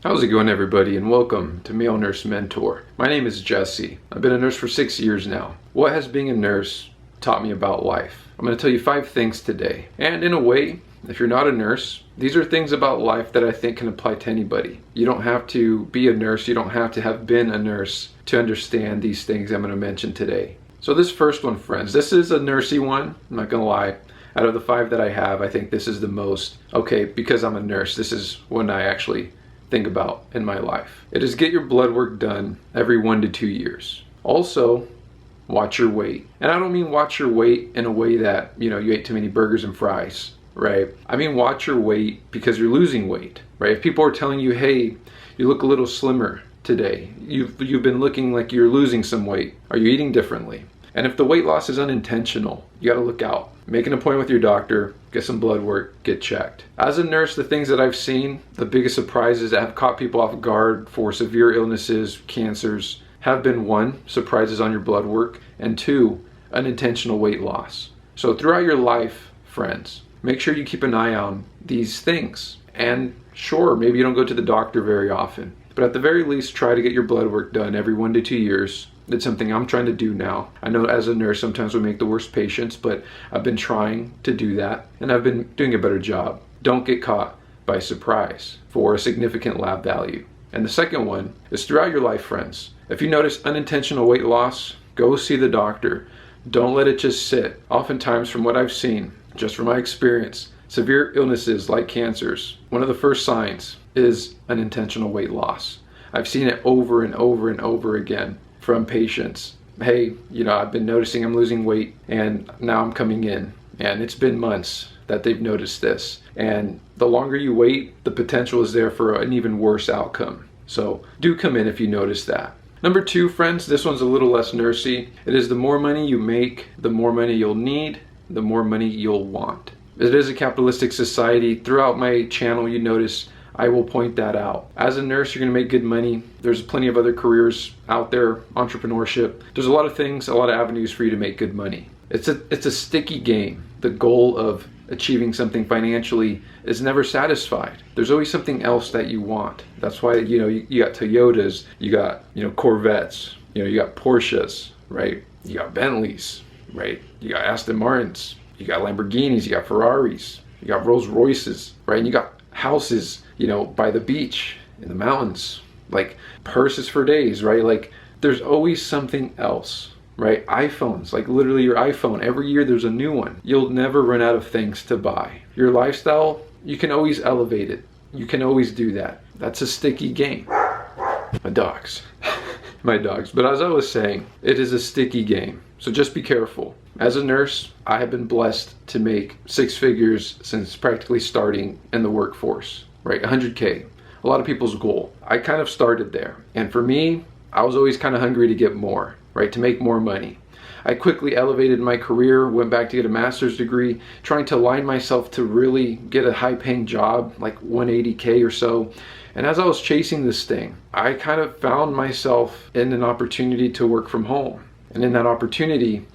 How's it going, everybody, and welcome to Male Nurse Mentor. My name is Jesse. I've been a nurse for 6 years now. What has being a nurse taught me about life? I'm going to tell you 5 things today. And in a way, if you're not a nurse, these are things about life that I think can apply to anybody. You don't have to be a nurse, you don't have to have been a nurse to understand these things I'm going to mention today. So this first one, friends, this is a nursey one, I'm not going to lie. Out of the 5 that I have, I think this is the most, okay, because I'm a nurse, this is one I actually think about in my life. It is get your blood work done every 1 to 2 years. Also, watch your weight. And I don't mean watch your weight in a way that, you ate too many burgers and fries, right? I mean watch your weight because you're losing weight, right? If people are telling you, hey, you look a little slimmer today, you've been looking like you're losing some weight, are you eating differently? And if the weight loss is unintentional, you gotta look out. Make an appointment with your doctor, get some blood work, get checked. As a nurse, the things that I've seen, the biggest surprises that have caught people off guard for severe illnesses, cancers, have been 1, surprises on your blood work, and 2, unintentional weight loss. So throughout your life, friends, make sure you keep an eye on these things. And sure, maybe you don't go to the doctor very often, but at the very least, try to get your blood work done every 1 to 2 years. It's something I'm trying to do now. I know as a nurse, sometimes we make the worst patients, but I've been trying to do that, and I've been doing a better job. Don't get caught by surprise for a significant lab value. And the second one is throughout your life, friends. If you notice unintentional weight loss, go see the doctor. Don't let it just sit. Oftentimes, from what I've seen, just from my experience, severe illnesses like cancers, one of the first signs is unintentional weight loss. I've seen it over and over and over again from patients. Hey, I've been noticing I'm losing weight and now I'm coming in. And it's been months that they've noticed this. And the longer you wait, the potential is there for an even worse outcome. So do come in if you notice that. Number 2, friends, this one's a little less nursey. It is the more money you make, the more money you'll need, the more money you'll want. It is a capitalistic society. Throughout my channel, you notice I will point that out. As a nurse, you're gonna make good money. There's plenty of other careers out there, entrepreneurship. There's a lot of things, a lot of avenues for you to make good money. It's a sticky game. The goal of achieving something financially is never satisfied. There's always something else that you want. That's why, you got Toyotas, you got, Corvettes, you got Porsches, right? You got Bentleys, right? You got Aston Martins, you got Lamborghinis, you got Ferraris, you got Rolls Royces, right? And you got houses, by the beach, in the mountains, like purses for days, right? Like there's always something else, right? iPhones, like literally your iPhone, every year there's a new one. You'll never run out of things to buy. Your lifestyle, you can always elevate it. You can always do that. That's a sticky game. My dogs. My dogs. But as I was saying, it is a sticky game. So just be careful. As a nurse, I have been blessed to make 6 figures since practically starting in the workforce, right? 100K, a lot of people's goal. I kind of started there. And for me, I was always kind of hungry to get more, right? To make more money. I quickly elevated my career, went back to get a master's degree, trying to align myself to really get a high paying job, like 180K or so. And as I was chasing this thing, I kind of found myself in an opportunity to work from home. And in that opportunity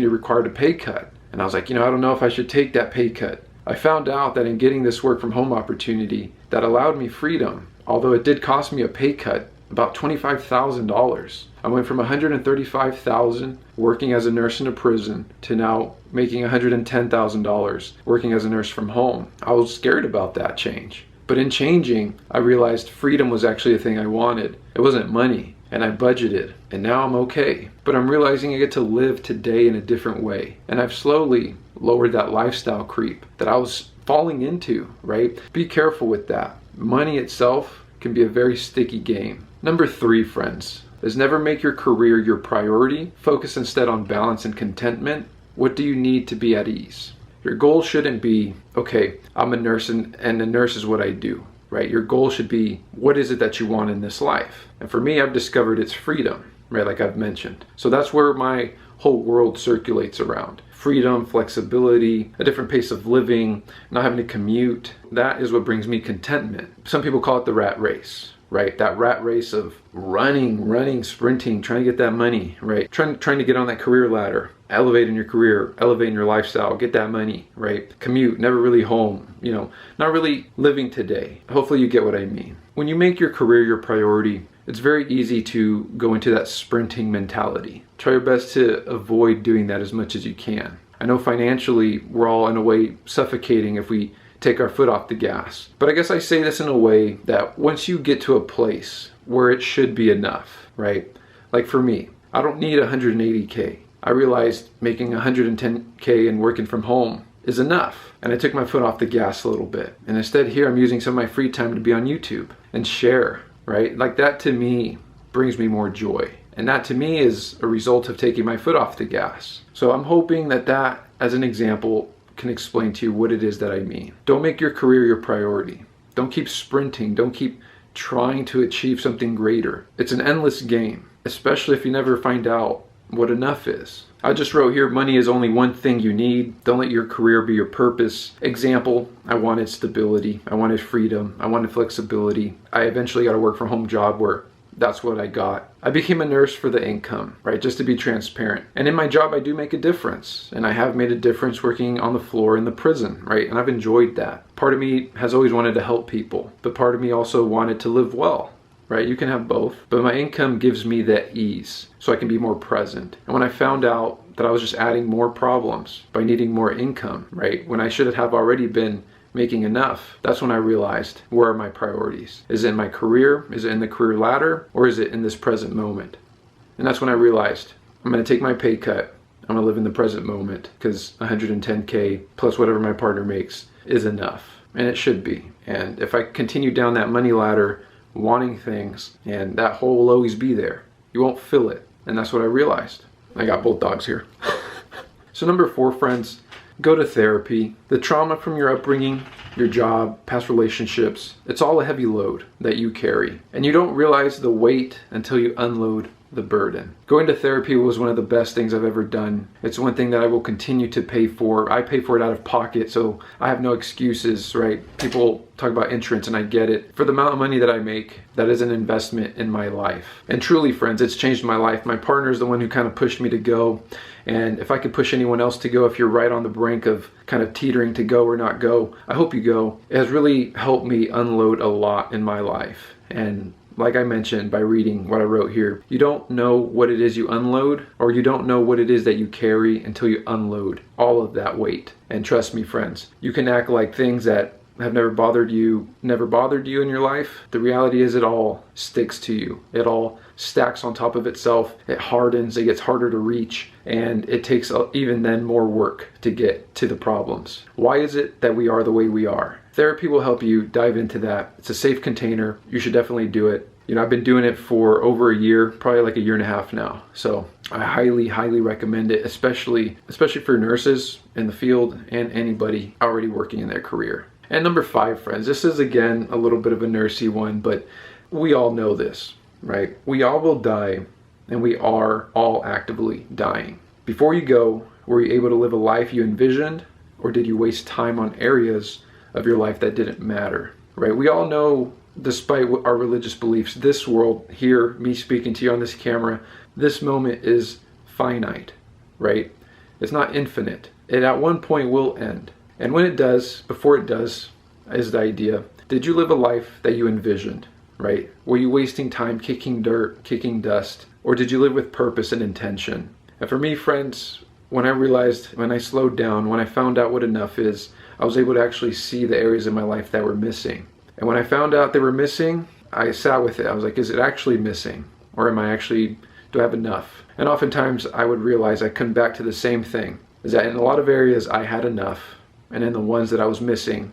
required a pay cut. And I was like, I don't know if I should take that pay cut. I found out that in getting this work from home opportunity that allowed me freedom, although it did cost me a pay cut, about $25,000. I went from $135,000 working as a nurse in a prison to now making $110,000 working as a nurse from home. I was scared about that change. But in changing, I realized freedom was actually a thing I wanted. It wasn't money. And I budgeted, and now I'm okay. But I'm realizing I get to live today in a different way. And I've slowly lowered that lifestyle creep that I was falling into, right? Be careful with that. Money itself can be a very sticky game. Number 3, friends, is never make your career your priority. Focus instead on balance and contentment. What do you need to be at ease? Your goal shouldn't be, okay, I'm a nurse and a nurse is what I do. Right? Your goal should be, what is it that you want in this life? And for me, I've discovered it's freedom, right? Like I've mentioned. So that's where my whole world circulates around. Freedom, flexibility, a different pace of living, not having to commute. That is what brings me contentment. Some people call it the rat race, right? That rat race of running, sprinting, trying to get that money, right? Trying to get on that career ladder, elevate in your career, elevate in your lifestyle, get that money, right? Commute, never really home, not really living today. Hopefully you get what I mean. when you make your career your priority, it's very easy to go into that sprinting mentality. Try your best to avoid doing that as much as you can. I know financially we're all in a way suffocating if we take our foot off the gas. But I guess I say this in a way that once you get to a place where it should be enough, right? Like for me, I don't need 180K. I realized making 110K and working from home is enough. And I took my foot off the gas a little bit. And instead here I'm using some of my free time to be on YouTube and share, right? Like that to me brings me more joy. And that to me is a result of taking my foot off the gas. So I'm hoping that as an example can explain to you what it is that I mean. Don't make your career your priority. Don't keep sprinting. Don't keep trying to achieve something greater. It's an endless game, especially if you never find out what enough is. I just wrote here, money is only one thing you need. Don't let your career be your purpose. Example, I wanted stability. I wanted freedom. I wanted flexibility. I eventually got a work from home job where that's what I got. I became a nurse for the income, right? Just to be transparent. And in my job, I do make a difference. And I have made a difference working on the floor in the prison, right? And I've enjoyed that. Part of me has always wanted to help people, but part of me also wanted to live well, right? You can have both. But my income gives me that ease so I can be more present. And when I found out that I was just adding more problems by needing more income, right? When I should have already been making enough, that's when I realized, where are my priorities? Is it in my career? Is it in the career ladder? Or is it in this present moment? And that's when I realized, I'm going to take my pay cut. I'm going to live in the present moment because 110K plus whatever my partner makes is enough. And it should be. And if I continue down that money ladder, wanting things, and that hole will always be there. You won't fill it. And that's what I realized. I got both dogs here. So number 4, friends, go to therapy. The trauma from your upbringing, your job, past relationships, it's all a heavy load that you carry. And you don't realize the weight until you unload the burden. Going to therapy was one of the best things I've ever done. It's one thing that I will continue to pay for. I pay for it out of pocket, so I have no excuses, right? People talk about insurance and I get it. For the amount of money that I make, that is an investment in my life. And truly, friends, it's changed my life. My partner is the one who kind of pushed me to go. And if I could push anyone else to go, if you're right on the brink of kind of teetering to go or not go, I hope you go. It has really helped me unload a lot in my life. And like I mentioned by reading what I wrote here, you don't know what it is you unload, or you don't know what it is that you carry until you unload all of that weight. And trust me, friends, you can act like things that have never bothered you in your life. The reality is it all sticks to you. It all stacks on top of itself. It hardens, it gets harder to reach, and it takes even then more work to get to the problems. Why is it that we are the way we are? Therapy will help you dive into that. It's a safe container. You should definitely do it. You know, I've been doing it for over a year, probably like a year and a half now. So I highly, highly recommend it, especially for nurses in the field and anybody already working in their career. And number 5, friends, this is again a little bit of a nursey one, but we all know this, right? We all will die, and we are all actively dying. Before you go, were you able to live a life you envisioned, or did you waste time on areas of your life that didn't matter, right? We all know, despite our religious beliefs, this world here, me speaking to you on this camera, this moment is finite, right? It's not infinite. It at one point will end. And when it does, before it does, is the idea, did you live a life that you envisioned, right? Were you wasting time kicking dirt, kicking dust, or did you live with purpose and intention? And for me, friends, when I slowed down, when I found out what enough is, I was able to actually see the areas in my life that were missing. And when I found out they were missing, I sat with it. I was like, is it actually missing? Or do I have enough? And oftentimes I would realize I come back to the same thing, is that in a lot of areas I had enough. And in the ones that I was missing,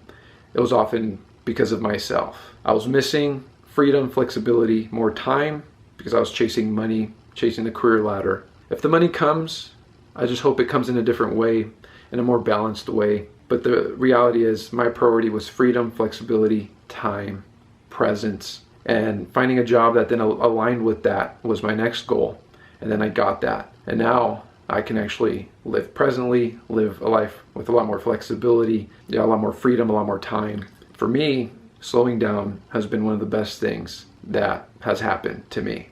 it was often because of myself. I was missing freedom, flexibility, more time, because I was chasing money, chasing the career ladder. If the money comes, I just hope it comes in a different way, in a more balanced way. But the reality is my priority was freedom, flexibility, time, presence, and finding a job that then aligned with that was my next goal. And then I got that. And now I can actually live presently, live a life with a lot more flexibility, a lot more freedom, a lot more time. For me, slowing down has been one of the best things that has happened to me.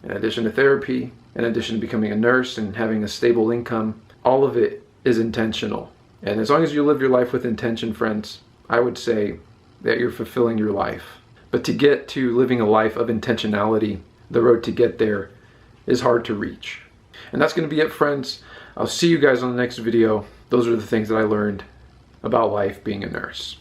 In addition to therapy, in addition to becoming a nurse and having a stable income, all of it is intentional. And as long as you live your life with intention, friends, I would say that you're fulfilling your life. But to get to living a life of intentionality, the road to get there is hard to reach. And that's going to be it, friends. I'll see you guys on the next video. Those are the things that I learned about life being a nurse.